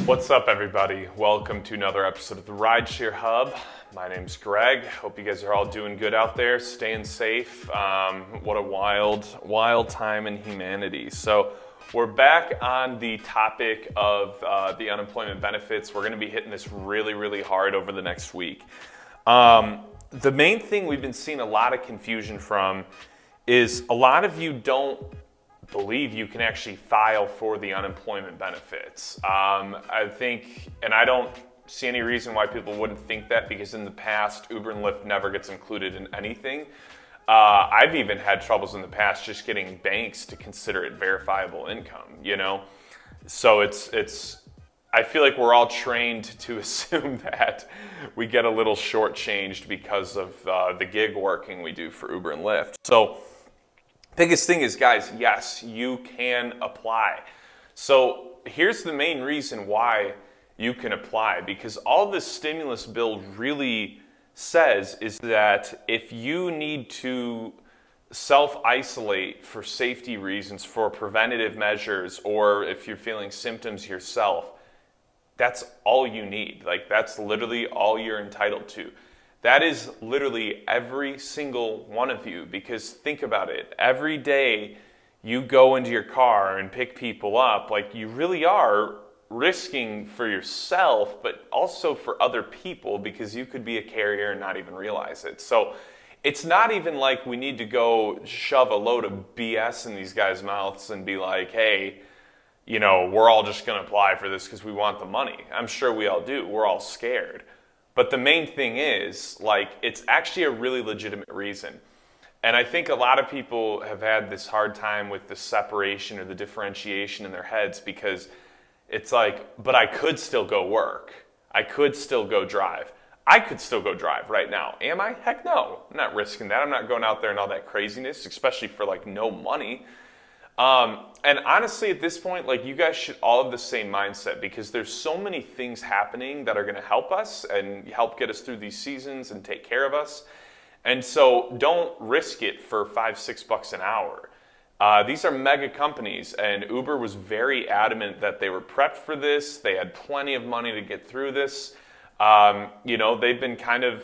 What's up, everybody? Welcome to another episode of the Rideshare Hub. My name's Greg. Hope you guys are all doing good out there, staying safe. What a wild time in humanity. So we're back on the topic of the unemployment benefits. We're going to be hitting this really hard over the next week. The main thing we've been seeing a lot of confusion from is a lot of you don't believe you can actually file for the unemployment benefits. I think, and I don't see any reason why people wouldn't think that, because in the past, Uber and Lyft never gets included in anything. I've even had troubles in the past just getting banks to consider it verifiable income, you know? So I feel like we're all trained to assume that we get a little shortchanged because of the gig working we do for Uber and Lyft. So biggest thing is, guys, yes, you can apply. So here's the main reason why you can apply, because all this stimulus bill really says is that if you need to self-isolate for safety reasons, for preventative measures, or if you're feeling symptoms yourself, that's all you need. Like, that's literally all you're entitled to. That is literally every single one of you, because think about it. Every day you go into your car and pick people up, like, you really are risking for yourself, but also for other people, because you could be a carrier and not even realize it. So it's not even like we need to go shove a load of BS in these guys' mouths and be like, hey, you know, we're all just going to apply for this because we want the money. I'm sure we all do. We're all scared. But the main thing is, like, it's actually a really legitimate reason. And I think a lot of people have had this hard time with the separation or the differentiation in their heads, because it's like, but I could still go work. I could still go drive. I could still go drive right now. Am I? Heck no. I'm not risking that. I'm not going out there and all that craziness, especially for, like, no money. And honestly, at this point, like, you guys should all have the same mindset, because there's so many things happening that are going to help us and help get us through these seasons and take care of us. And so don't risk it for $5-6 an hour. These are mega companies, and Uber was very adamant that they were prepped for this. They had plenty of money to get through this. You know, they've been kind of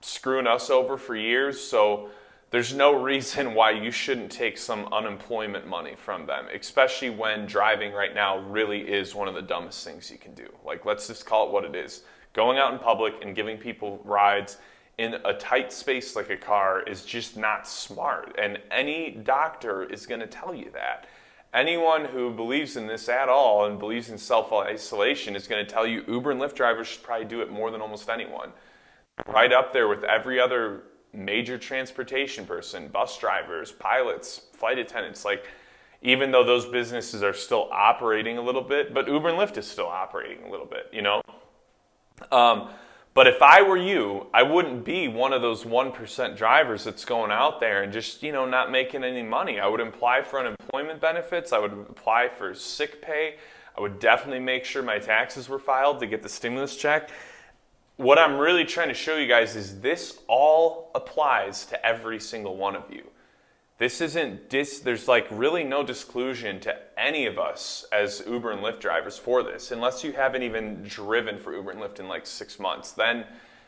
screwing us over for years, so there's no reason why you shouldn't take some unemployment money from them, especially when driving right now really is one of the dumbest things you can do. Like, let's just call it what it is. Going out in public and giving people rides in a tight space like a car is just not smart. And any doctor is going to tell you that. Anyone who believes in this at all and believes in self-isolation is going to tell you Uber and Lyft drivers should probably do it more than almost anyone. Right up there with every other major transportation person, bus drivers, pilots, flight attendants. Like, even though those businesses are still operating a little bit, but Uber and Lyft is still operating a little bit, you know? But if I were you, I wouldn't be one of those 1% drivers that's going out there and just, you know, not making any money. I would apply for unemployment benefits. I would apply for sick pay. I would definitely make sure my taxes were filed to get the stimulus check. What I'm really trying to show you guys is this all applies to every single one of you. This isn't, there's like really no disclusion to any of us as Uber and Lyft drivers for this, unless you haven't even driven for Uber and Lyft in like 6 months. Then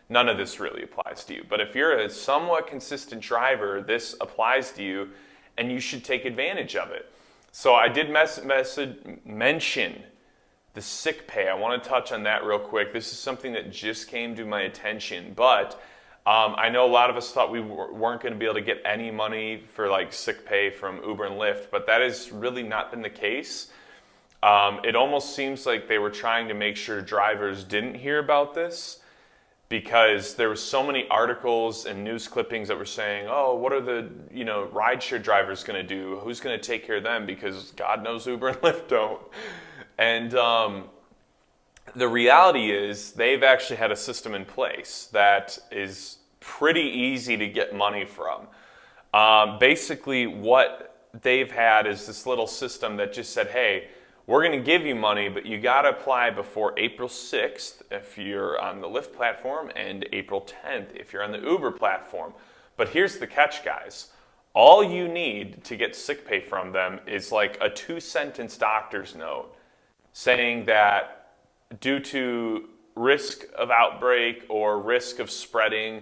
none of this really applies to you. But if you're a somewhat consistent driver, this applies to you, and you should take advantage of it. So I did mention the sick pay. I want to touch on that real quick. This is something that just came to my attention, but I know a lot of us thought we weren't going to be able to get any money for like sick pay from Uber and Lyft, but that has really not been the case. It almost seems like they were trying to make sure drivers didn't hear about this, because there were so many articles and news clippings that were saying, oh, what are the, you know, rideshare drivers going to do? Who's going to take care of them? Because God knows Uber and Lyft don't. And the reality is they've actually had a system in place that is pretty easy to get money from. Basically, what they've had is this little system that just said, hey, we're going to give you money, but you got to apply before April 6th if you're on the Lyft platform, and April 10th if you're on the Uber platform. But here's the catch, guys. All you need to get sick pay from them is like a 2-sentence doctor's note saying that due to risk of outbreak or risk of spreading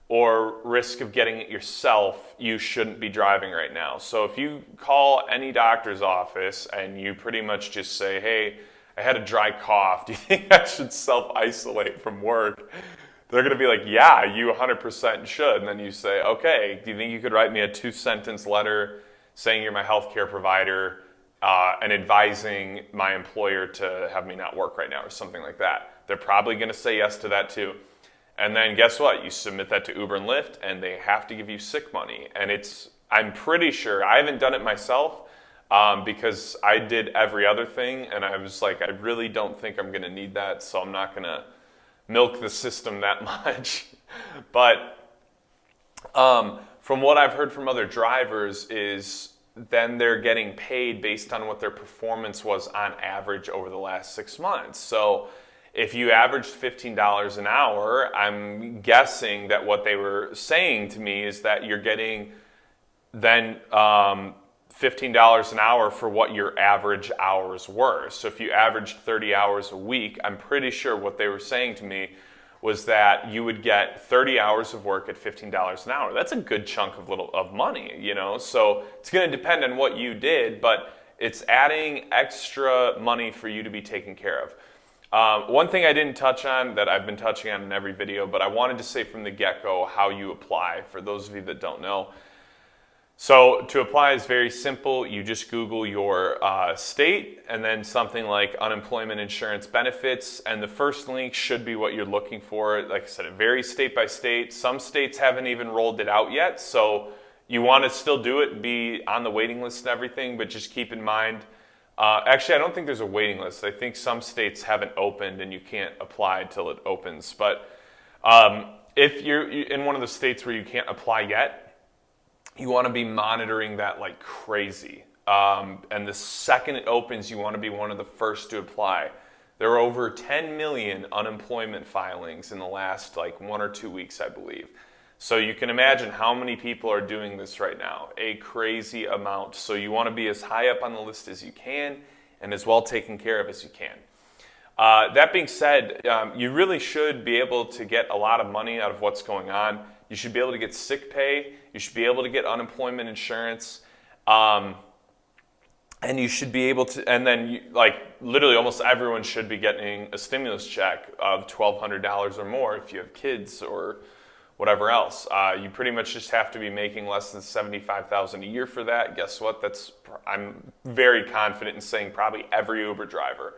or risk of getting it yourself, you shouldn't be driving right now. So if you call any doctor's office and you pretty much just say, hey, I had a dry cough, do you think I should self-isolate from work? They're going to be like, yeah, you 100% should. And then you say, okay, do you think you could write me a 2-sentence letter saying you're my healthcare provider and advising my employer to have me not work right now or something like that? They're probably going to say yes to that too. And then guess what? You submit that to Uber and Lyft and they have to give you sick money. And I'm pretty sure, I haven't done it myself because I did every other thing and I was like, I really don't think I'm going to need that, so I'm not going to milk the system that much. But from what I've heard from other drivers is then they're getting paid based on what their performance was on average over the last 6 months. So if you averaged $15 an hour, I'm guessing that what they were saying to me is that you're getting then $15 an hour for what your average hours were. So if you averaged 30 hours a week, I'm pretty sure what they were saying to me was that you would get 30 hours of work at $15 an hour. That's a good chunk of money, you know? So it's going to depend on what you did, but it's adding extra money for you to be taken care of. One thing I didn't touch on that I've been touching on in every video, but I wanted to say from the get-go how you apply for those of you that don't know. So to apply is very simple. You just Google your state and then something like unemployment insurance benefits, and the first link should be what you're looking for. Like I said, it varies state by state. Some states haven't even rolled it out yet, so you want to still do it, be on the waiting list and everything, but just keep in mind, actually I don't think there's a waiting list. I think some states haven't opened and you can't apply till it opens. But if you're in one of the states where you can't apply yet, you want to be monitoring that like crazy. And the second it opens, you want to be one of the first to apply. There are over 10 million unemployment filings in the last like 1 or 2 weeks, I believe. So you can imagine how many people are doing this right now, a crazy amount. So you want to be as high up on the list as you can and as well taken care of as you can. That being said, you really should be able to get a lot of money out of what's going on. You should be able to get sick pay. You should be able to get unemployment insurance. And you should be able to, and then literally almost everyone should be getting a stimulus check of $1,200 or more if you have kids or whatever else. You pretty much just have to be making less than $75,000 a year for that. Guess what? I'm very confident in saying probably every Uber driver.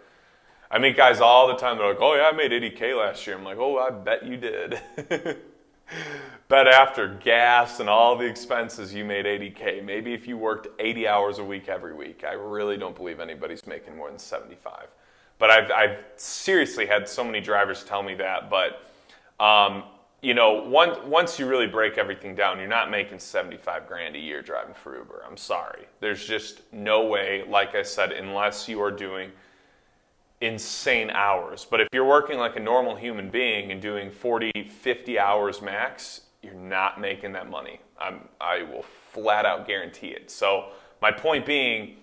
I meet guys all the time, they're like, oh yeah, I made $80K last year. I'm like, oh, I bet you did. Bet after gas and all the expenses you made $80K. Maybe if you worked 80 hours a week every week. I really don't believe anybody's making more than 75. But I've seriously had so many drivers tell me that. But you know, once you really break everything down, you're not making 75 grand a year driving for Uber. I'm sorry. There's just no way, like I said, unless you are doing insane hours. But if you're working like a normal human being and doing 40, 50 hours max, you're not making that money. I will flat out guarantee it. So my point being,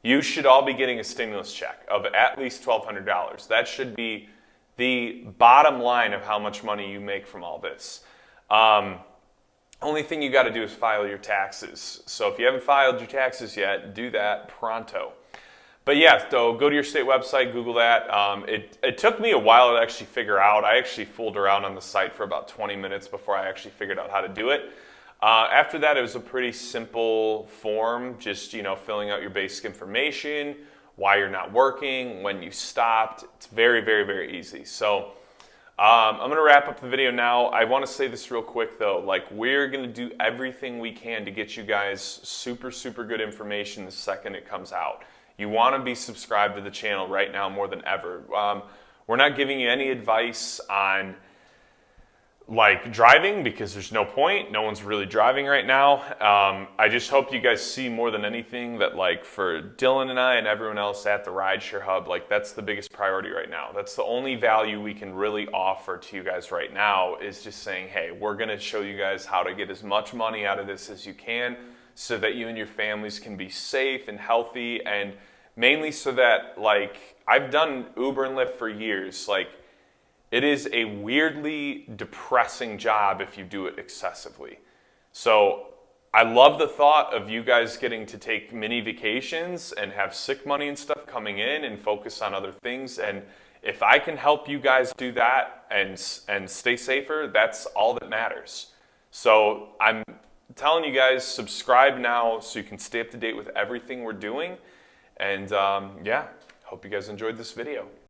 you should all be getting a stimulus check of at least $1,200. That should be the bottom line of how much money you make from all this. Only thing you got to do is file your taxes. So if you haven't filed your taxes yet, do that pronto. But yeah, so go to your state website, Google that. It took me a while to actually figure out. I actually fooled around on the site for about 20 minutes before I actually figured out how to do it. After that, it was a pretty simple form, just filling out your basic information, why you're not working, when you stopped. It's very, very, very easy. So I'm going to wrap up the video now. I want to say this real quick though. We're going to do everything we can to get you guys super, super good information the second it comes out. You want to be subscribed to the channel right now more than ever. We're not giving you any advice on driving because there's no point. No one's really driving right now. I just hope you guys see more than anything that for Dylan and I and everyone else at the Rideshare Hub, that's the biggest priority right now. That's the only value we can really offer to you guys right now is just saying, hey, we're going to show you guys how to get as much money out of this as you can so that you and your families can be safe and healthy and mainly so that, like, I've done Uber and Lyft for years. Like, it is a weirdly depressing job if you do it excessively. So I love the thought of you guys getting to take mini vacations and have sick money and stuff coming in and focus on other things. And if I can help you guys do that and stay safer, that's all that matters. So I'm telling you guys, subscribe now so you can stay up to date with everything we're doing. And yeah, hope you guys enjoyed this video.